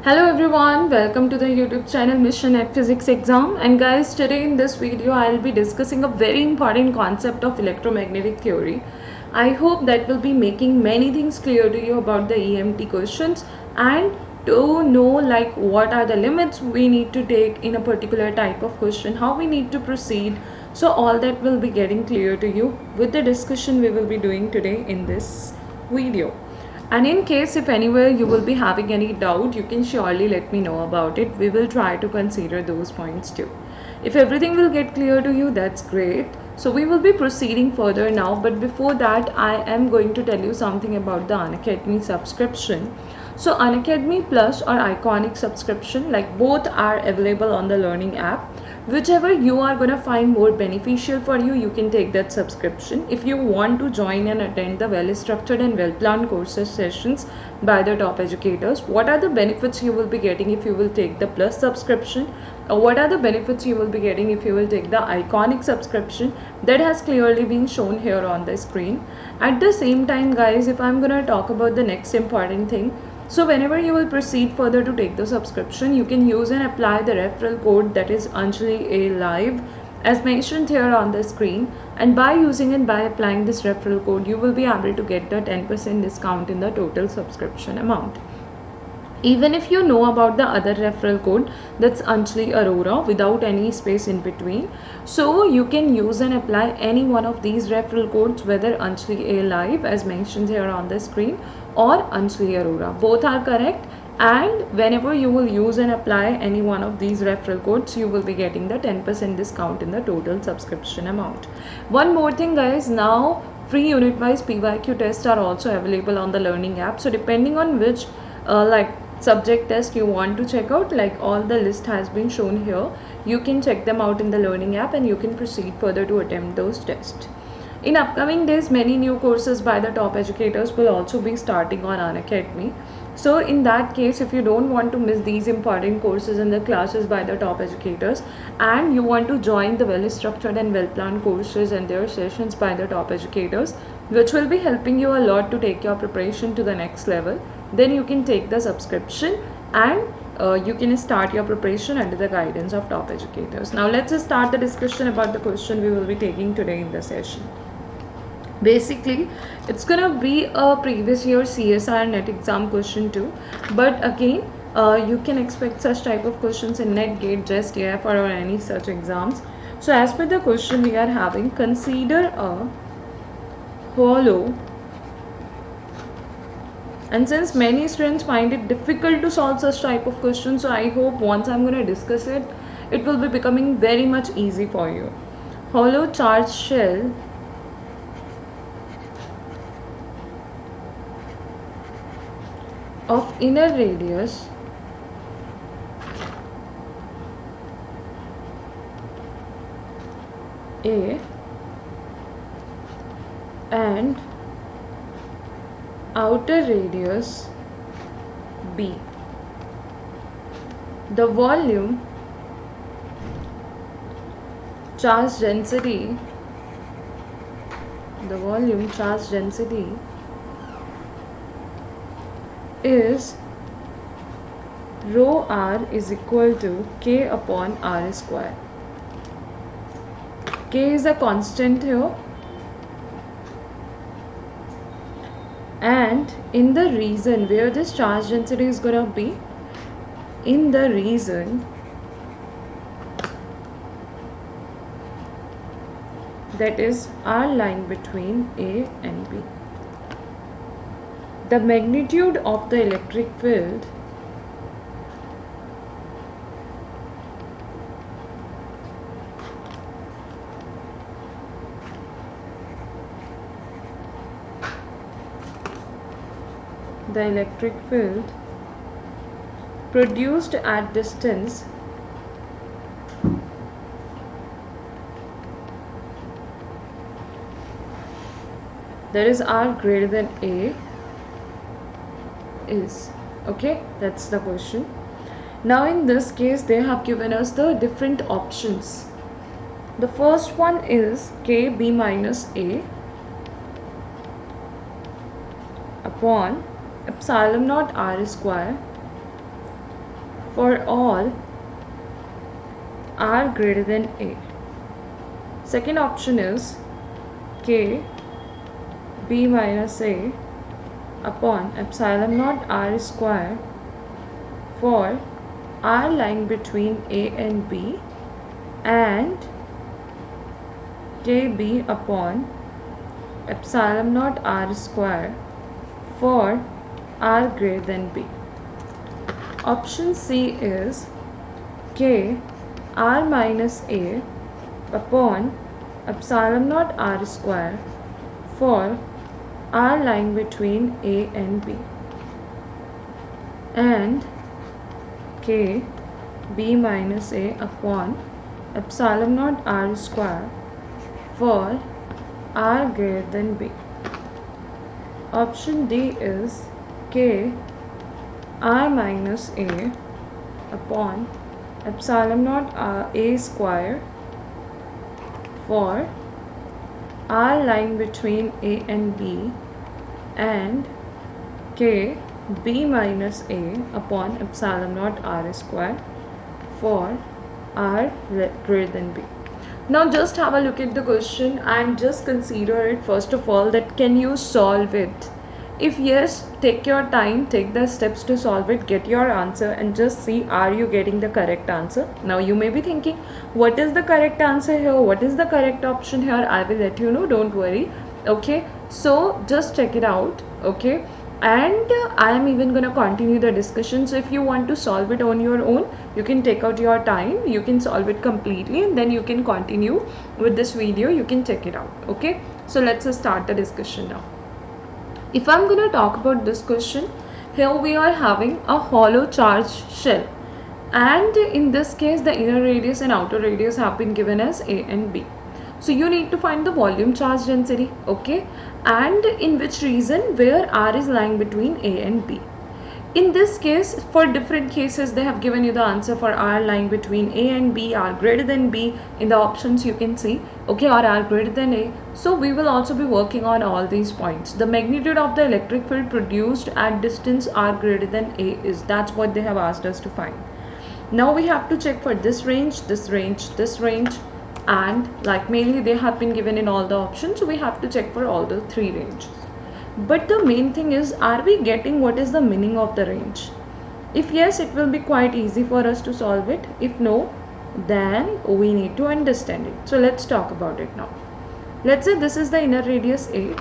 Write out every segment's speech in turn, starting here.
Hello everyone, welcome to the YouTube channel Mission at Physics Exam. And guys, today in this video I'll be discussing a very important concept of electromagnetic theory. I hope that will be making many things clear to you about the EMT questions and to know like what are the limits we need to take in a particular type of question, how we need to proceed. So all that will be getting clear to you with the discussion we will be doing today in this video. And in case if anywhere you will be having any doubt, you can surely let me know about it. We will try to consider those points too. If everything will get clear to you, that's great. So we will be proceeding further now, but before that I am going to tell you something about the Unacademy subscription. So Unacademy Plus or Iconic subscription, like both are available on the learning app. Whichever you are going to find more beneficial for you, you can take that subscription. If you want to join and attend the well structured and well planned courses sessions by the top educators, what are the benefits you will be getting if you will take the Plus subscription, or what are the benefits you will be getting if you will take the Iconic subscription, that has clearly been shown here on the screen. At the same time guys, if I'm going to talk about the next important thing, so whenever you will proceed further to take the subscription, you can use and apply the referral code, that is Anjali A Live, as mentioned here on the screen. And by using and by applying this referral code, you will be able to get the 10% discount in the total subscription amount. Even if you know about the other referral code, that's Anjali Arora without any space in between, so you can use and apply any one of these referral codes, whether Anjali A Live as mentioned here on the screen or Anjali Arora, both are correct. And whenever you will use and apply any one of these referral codes, you will be getting the 10% discount in the total subscription amount. One more thing guys, now free unit wise PYQ tests are also available on the learning app. So depending on which subject test you want to check out, like all the list has been shown here, you can check them out in the learning app and you can proceed further to attempt those tests. In upcoming days, many new courses by the top educators will also be starting on Unacademy. So in that case, if you don't want to miss these important courses and the classes by the top educators, and you want to join the well structured and well planned courses and their sessions by the top educators, which will be helping you a lot to take your preparation to the next level, then you can take the subscription and you can start your preparation under the guidance of top educators. Now let's just start the discussion about the question we will be taking today in the session. Basically, it's gonna be a previous year CSIR net exam question too, but again you can expect such type of questions in net, gate, JEST, TIFR or any such exams. So as per the question we are having, consider a hollow, and since many students find it difficult to solve such type of questions, so I hope once I'm going to discuss it, it will be becoming very much easy for you. Hollow charged shell of inner radius A and outer radius B. The volume charge density is rho r is equal to K upon R square. K is a constant here, and in the region where this charge density is going to be, in the region that is R line between A and B, the magnitude of the electric field produced at distance that is R greater than A is, okay, that's the question. Now in this case they have given us the different options. The first one is K B minus A upon epsilon naught R square for all r greater than a. Second option is k b minus a upon epsilon naught r square for r lying between a and b, and kb upon epsilon naught r square for r greater than b. Option C is k r minus a upon epsilon naught r square for r lying between a and b, and k b minus a upon epsilon naught r square for r greater than b. Option D is k r minus a upon epsilon naught a square for r lying between a and b, and k b minus a upon epsilon naught r square for r greater than b. Now just have a look at the question and just consider it first of all, that can you solve it? If yes, take your time, take the steps to solve it, get your answer and just see are you getting the correct answer. Now you may be thinking, what is the correct answer here? What is the correct option here? I will let you know, don't worry. Okay, so just check it out. Okay, and I am even gonna continue the discussion. So if you want to solve it on your own, you can take out your time, you can solve it completely, and then you can continue with this video. You can check it out. Okay, so let's start the discussion now. If I'm going to talk about this question, here we are having a hollow charged shell, and in this case the inner radius and outer radius have been given as a and b. So you need to find the volume charge density, okay, and in which region where r is lying between a and b. In this case, for different cases they have given you the answer for r lying between a and b, r greater than b in the options you can see, okay, or r greater than a. So we will also be working on all these points. The magnitude of the electric field produced at distance r greater than a is, that's what they have asked us to find. Now we have to check for this range, this range, this range, and like mainly they have been given in all the options, so we have to check for all the three ranges. But the main thing is, are we getting what is the meaning of the range? If yes, it will be quite easy for us to solve it. If no, then we need to understand it. So let's talk about it now. Let's say this is the inner radius A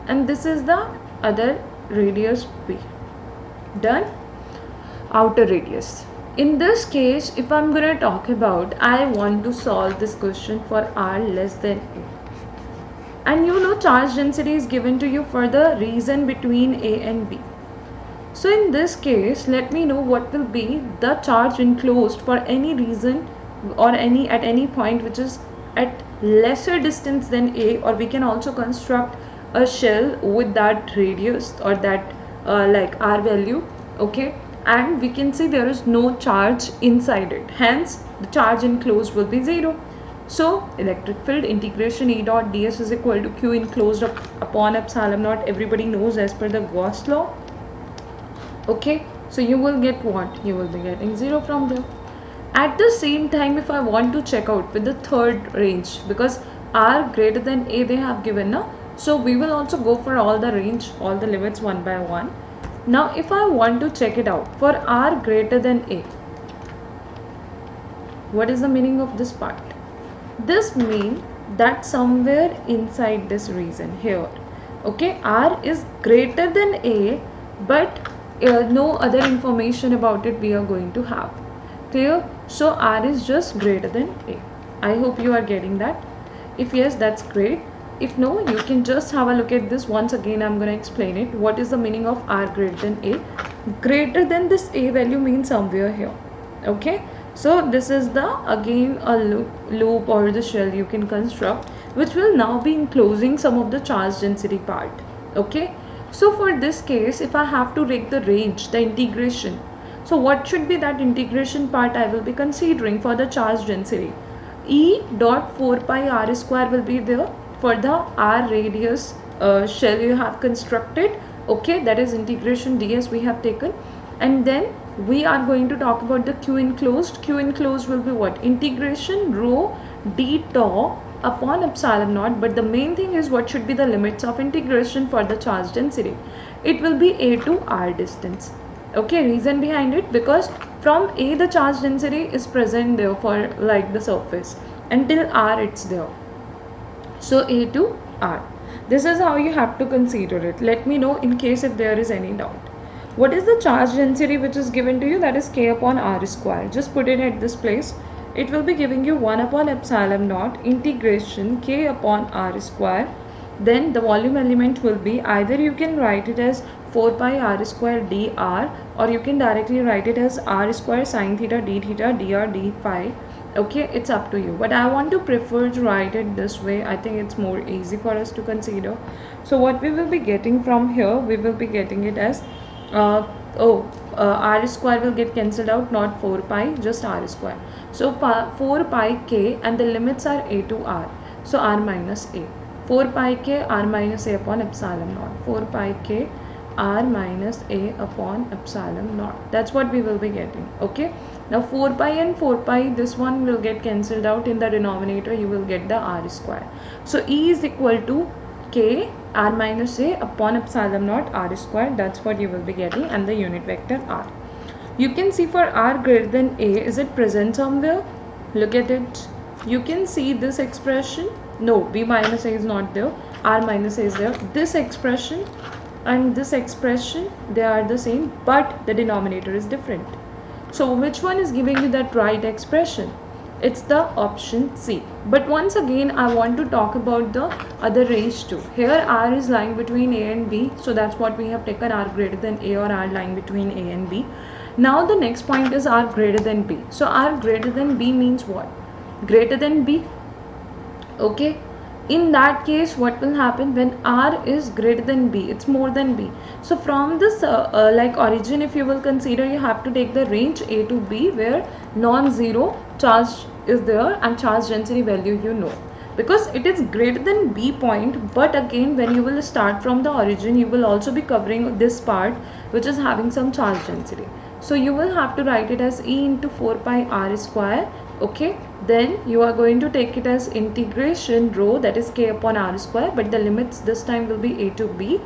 and this is the other radius B. Done? Outer radius. In this case, if I'm going to talk about, I want to solve this question for r less than A. And you know charge density is given to you for the region between A and B. So in this case, let me know what will be the charge enclosed for any region or at any point which is at lesser distance than A, or we can also construct a shell with that radius or that like r value, okay, and we can see there is no charge inside it, hence the charge enclosed will be 0. So electric field integration E dot ds is equal to q enclosed upon epsilon naught. Everybody knows as per the Gauss law. Okay, so you will get what? You will be getting 0 from there. At the same time, if I want to check out with the third range, because r greater than a they have given now, so we will also go for all the range, all the limits one by one. Now if I want to check it out for r greater than a, what is the meaning of this part? This means that somewhere inside this region here, okay, r is greater than a, but no other information about it we are going to have. Clear? So r is just greater than a. I hope you are getting that. If yes, that's great. If no, you can just have a look at this. Once again, I'm going to explain it. What is the meaning of r greater than a? Greater than this a value means somewhere here, okay. So this is the again a loop or the shell you can construct, which will now be enclosing some of the charge density part, okay. So for this case, if I have to take the range, the integration, so what should be that integration part I will be considering for the charge density? E dot 4 pi r square will be there for the r radius shell you have constructed, okay, that is integration ds we have taken, and then we are going to talk about the Q enclosed. Q enclosed will be what? Integration rho d tau upon epsilon naught, but the main thing is what should be the limits of integration for the charge density. It will be A to R distance. Okay, reason behind it, because from A the charge density is present there for like the surface, until R it's there. So A to R. This is how you have to consider it. Let me know in case if there is any doubt. What is the charge density which is given to you? That is K upon R square. Just put it at this place. It will be giving you 1 upon epsilon naught integration K upon R square. Then the volume element will be, either you can write it as 4 pi R square dr, or you can directly write it as R square sine theta d theta dr d phi. Okay, it's up to you, but I want to prefer to write it this way. I think it's more easy for us to consider. So what we will be getting from here, we will be getting it as R square will get cancelled out, not 4 pi, just R square. So 4 pi k, and the limits are A to R, so R minus A. 4 pi k R minus A upon epsilon naught. 4 pi k R minus A upon epsilon naught. That's what we will be getting. Okay. Now 4 pi and 4 pi, this one will get cancelled out. In the denominator you will get the R square. So E is equal to K R minus A upon epsilon naught R square. That's what you will be getting, and the unit vector R. You can see for R greater than A, is it present somewhere? Look at it. You can see this expression. No, B minus A is not there. R minus A is there. This expression and this expression, they are the same, but the denominator is different. So which one is giving you that right expression? It's the option C. But once again, I want to talk about the other range too. Here R is lying between A and B, so that's what we have taken, R greater than A or R lying between A and B. Now the next point is R greater than B. So R greater than B means what? Greater than B. Okay. In that case, what will happen when R is greater than B? It's more than B. So from this like origin, if you will consider, you have to take the range A to B where non-zero charge is there and charge density value you know. Because it is greater than B point, but again when you will start from the origin, you will also be covering this part which is having some charge density. So you will have to write it as E into 4 pi R square. Okay, then you are going to take it as integration rho, that is K upon R square, but the limits this time will be A to B,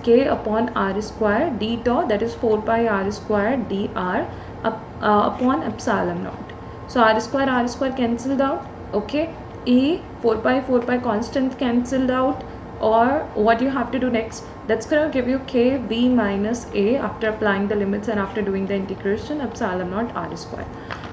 K upon R square d tau, that is 4 pi R square dr upon epsilon naught. So R square cancelled out. Okay, E 4 pi constant cancelled out. Or what you have to do next, that's going to give you K B minus A after applying the limits and after doing the integration, epsilon naught R square.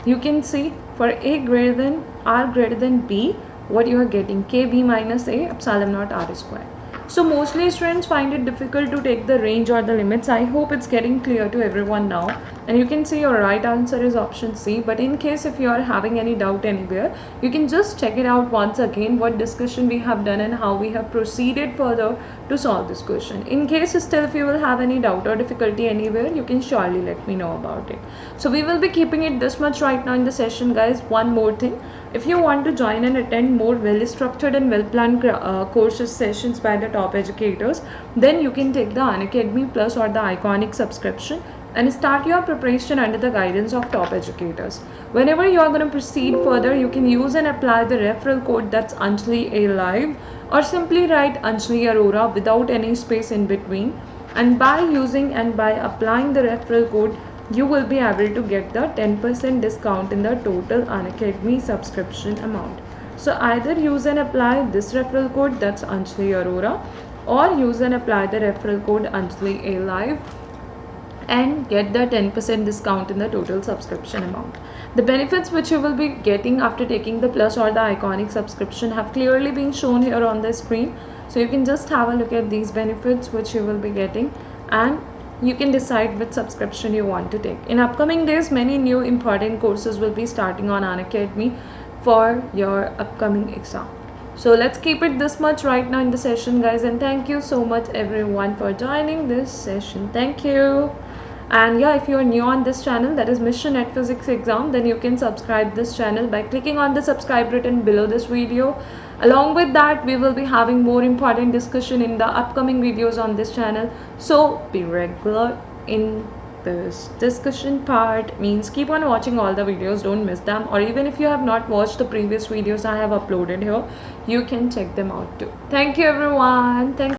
You can see for A greater than R greater than B, what you are getting, K B minus A epsilon naught R square. So mostly students find it difficult to take the range or the limits. I hope it's getting clear to everyone now. And you can see your right answer is option C. But in case if you are having any doubt anywhere, you can just check it out once again, what discussion we have done and how we have proceeded further to solve this question. In case still if you will have any doubt or difficulty anywhere, you can surely let me know about it. So we will be keeping it this much right now in the session, guys. One more thing. If you want to join and attend more well-structured and well-planned courses sessions by the top educators, then you can take the Unacademy Plus or the Iconic subscription and start your preparation under the guidance of top educators. Whenever you are going to proceed further, you can use and apply the referral code, that's Anjali A Live, or simply write Anjali Arora without any space in between. And by using and by applying the referral code, you will be able to get the 10% discount in the total Unacademy subscription amount. So either use and apply this referral code, that's Anjali Arora, or use and apply the referral code Anjali A Live and get the 10% discount in the total subscription amount. The benefits which you will be getting after taking the Plus or the Iconic subscription have clearly been shown here on the screen. So you can just have a look at these benefits which you will be getting, and you can decide which subscription you want to take. In upcoming days, many new important courses will be starting on Unacademy for your upcoming exam. So let's keep it this much right now in the session, guys, and thank you so much everyone for joining this session. Thank you. And yeah, if you are new on this channel, that is Mission at Physics Exam, then you can subscribe this channel by clicking on the subscribe button below this video. Along with that, we will be having more important discussion in the upcoming videos on this channel. So be regular in like this discussion part, means keep on watching all the videos, don't miss them. Or even if you have not watched the previous videos I have uploaded here, you can check them out too. Thank you everyone. Thanks.